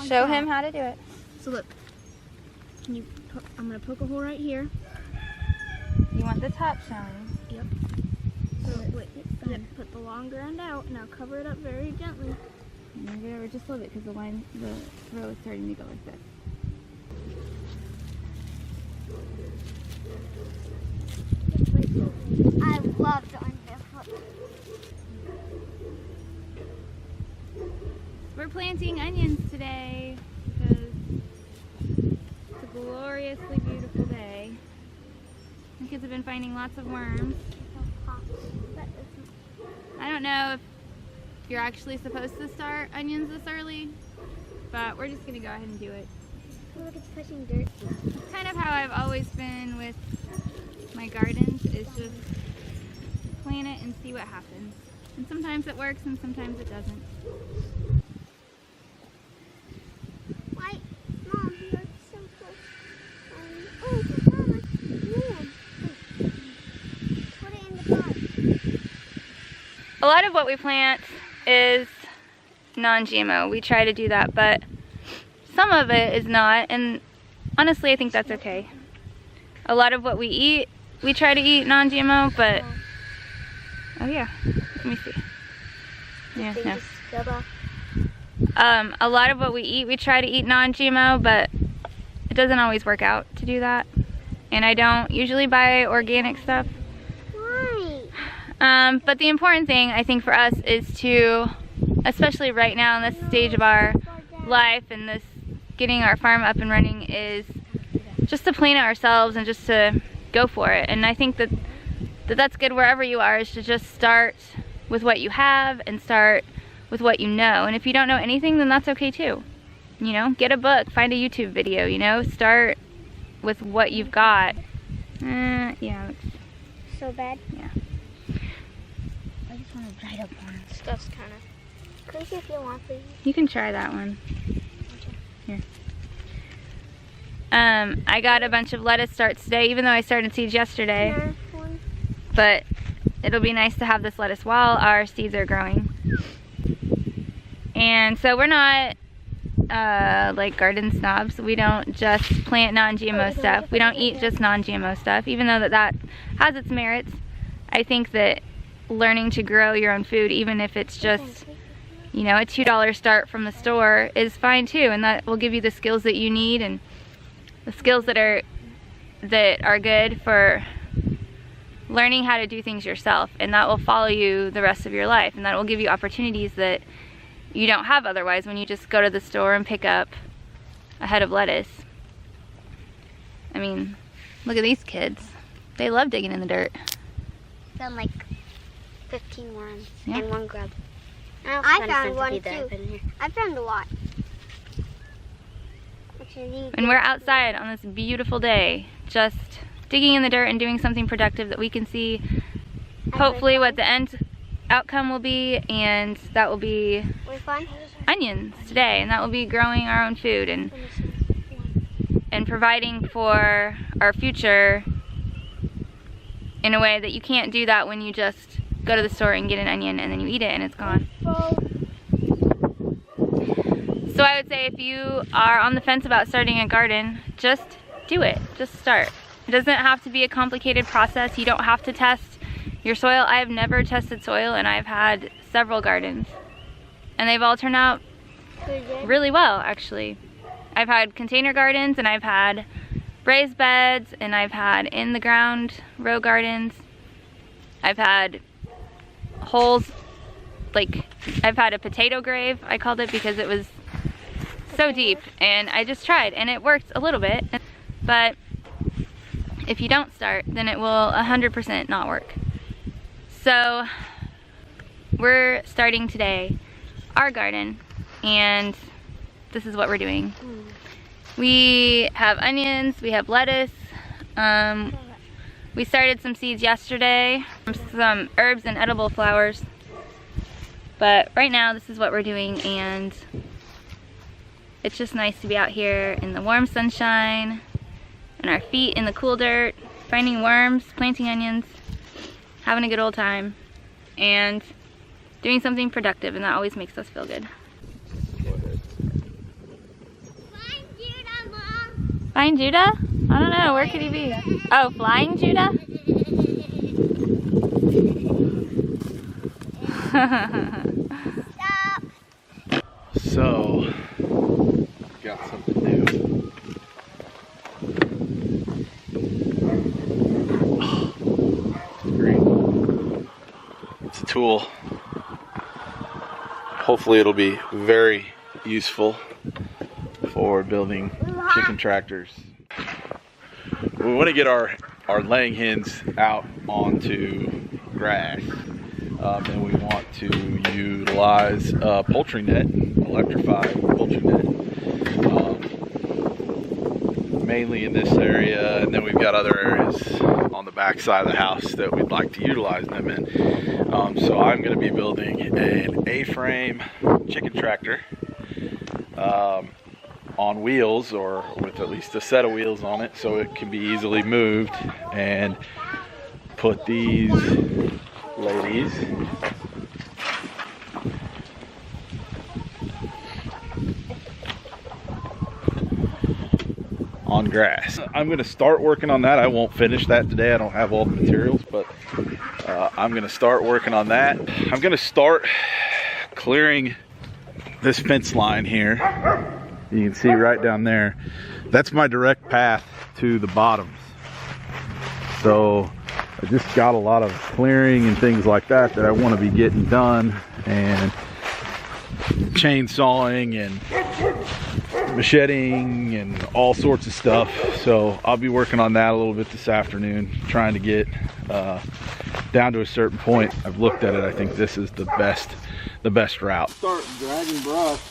Show him how to do it. So look, I'm gonna poke a hole right here. You want the top showing. Yep. So wait, put the longer end out. Now cover it up very gently. Move it over just a little bit because the row is starting to go like this. I love going barefoot. We're planting onions today because it's a gloriously beautiful day. The kids have been finding lots of worms. I don't know if you're actually supposed to start onions this early, but we're just gonna go ahead and do it. Look, it's pushing dirt. It's kind of how I've always been with my gardens, is just plant it and see what happens. And sometimes it works and sometimes it doesn't. Why? Mom, you're so close. Oh, Mama, warm. Put it in the pot. A lot of what we plant is non-GMO. We try to do that, but some of it is not, and honestly I think that's okay. A lot of what we eat, we try to eat non-GMO, but oh yeah, let me see. Yeah, no. A lot of what we eat, we try to eat non-GMO, but it doesn't always work out to do that. And I don't usually buy organic stuff. Why? But the important thing, I think, for us is to, especially right now in this stage of our life and this getting our farm up and running, is just to plan it ourselves and just to go for it. And I think that that's good wherever you are, is to just start with what you have and start with what you know. And if you don't know anything, then that's okay too. You know, get a book, find a YouTube video, you know, start with what you've got. Yeah. So bad? Yeah. I just want to dry up one. Stuff's kind of crazy if you want, please. You can try that one. Here. I got a bunch of lettuce starts today, even though I started seeds yesterday. But it'll be nice to have this lettuce while our seeds are growing. And so we're not like garden snobs. We don't just plant non-GMO stuff. We don't eat just non-GMO stuff, even though that has its merits. I think that learning to grow your own food, even if it's just, you know, a $2 start from the store, is fine too, and that will give you the skills that you need and the skills that are good for learning how to do things yourself, and that will follow you the rest of your life, and that will give you opportunities that you don't have otherwise when you just go to the store and pick up a head of lettuce. I mean, look at these kids. They love digging in the dirt. Found like 15 worms Yeah. and one grub. I found one too. I found a lot. And we're outside on this beautiful day, just digging in the dirt and doing something productive that we can see hopefully what the end outcome will be, and that will be onions today, and that will be growing our own food and providing for our future in a way that you can't do that when you just go to the store and get an onion and then you eat it and it's gone. So I would say if you are on the fence about starting a garden, just do it. Just start. It doesn't have to be a complicated process. You don't have to test your soil. I have never tested soil, and I've had several gardens, and they've all turned out really well, actually. I've had container gardens, and I've had raised beds, and I've had in the ground row gardens. I've had holes, like I've had a potato grave, I called it, because it was so deep, and I just tried and it worked a little bit. But if you don't start, then it will 100% not work. So we're starting today our garden, and this is what we're doing. We have onions, we have lettuce, we started some seeds yesterday from some herbs and edible flowers, but right now this is what we're doing, and it's just nice to be out here in the warm sunshine and our feet in the cool dirt, finding worms, planting onions, having a good old time, and doing something productive, and that always makes us feel good. Flying Judah? I don't know, where could he be? Oh, Flying Judah? So, got something new. It's green. It's a tool. Hopefully it'll be very useful for building chicken tractors. We want to get our laying hens out onto grass. And we want to utilize a poultry net, electrified poultry net, mainly in this area, and then we've got other areas on the back side of the house that we'd like to utilize them in. So I'm going to be building an A-frame chicken tractor on wheels, or with at least a set of wheels on it, so it can be easily moved, and put these ladies on grass. I'm going to start working on that. I won't finish that today. I don't have all the materials, but I'm going to start working on that. I'm going to start clearing this fence line here. You can see right down there. That's my direct path to the bottoms. So I just got a lot of clearing and things like that I want to be getting done, and chainsawing and macheting and all sorts of stuff. So I'll be working on that a little bit this afternoon, trying to get down to a certain point. I've looked at it. I think this is the best route. Start dragging brush.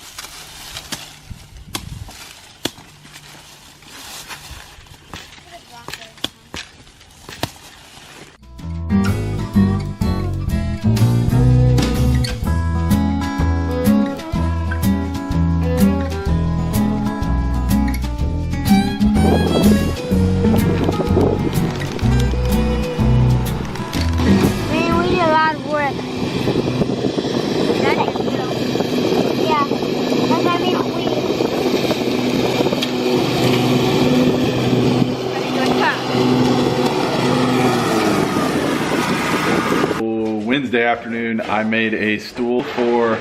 Wednesday afternoon, I made a stool for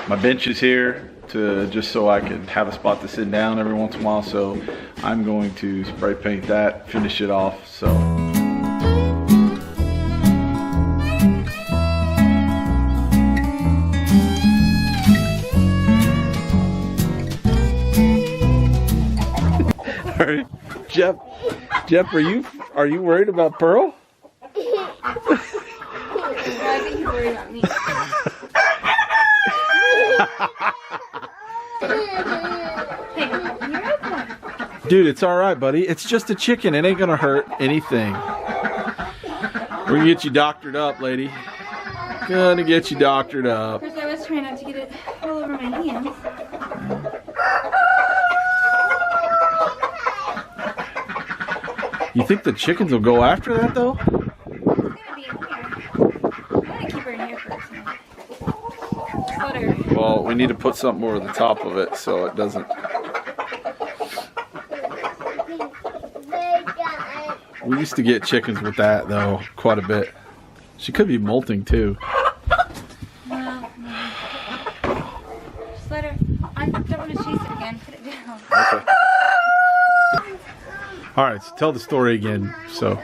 my benches here, just so I can have a spot to sit down every once in a while. So I'm going to spray paint that, finish it off. So. Jeff, are you worried about Pearl? I think he's worried about me. Dude, it's alright, buddy. It's just a chicken. It ain't gonna hurt anything. We're gonna get you doctored up, lady. Gonna get you doctored up. Of course, I was trying not to get it all over my hands. You think the chickens will go after that, though? Well, we need to put something over the top of it so it doesn't. We used to get chickens with that, though, quite a bit. She could be molting, too. Well, just let her. I don't want to chase it again. Put it down. Okay. Alright, so tell the story again. So.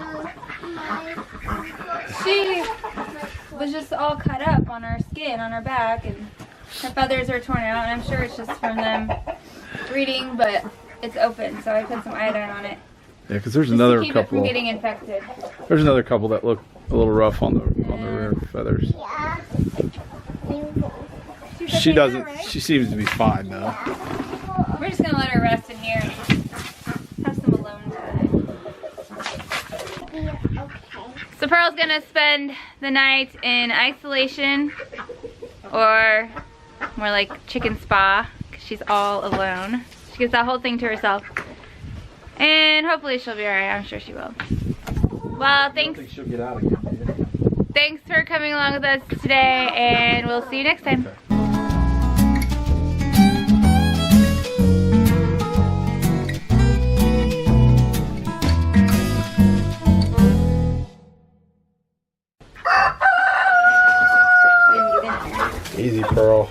She was just all cut up on her skin, on her back, and her feathers are torn out, and I'm sure it's just from them breeding, but it's open, so I put some iodine on it. Yeah, because there's another keep couple. It from getting infected. There's another couple that look a little rough on the rear feathers. She doesn't. Right? She seems to be fine though. We're just gonna let her rest in here. Have some alone time. So Pearl's gonna spend the night in isolation, or more like chicken spa, because she's all alone. She gets that whole thing to herself. And hopefully she'll be alright. I'm sure she will. Well, thanks. I don't think she'll get out again. Thanks for coming along with us today, and we'll see you next time. Okay. Easy, Pearl.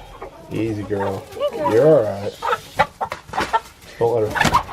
Easy, girl. You're alright. Don't let her.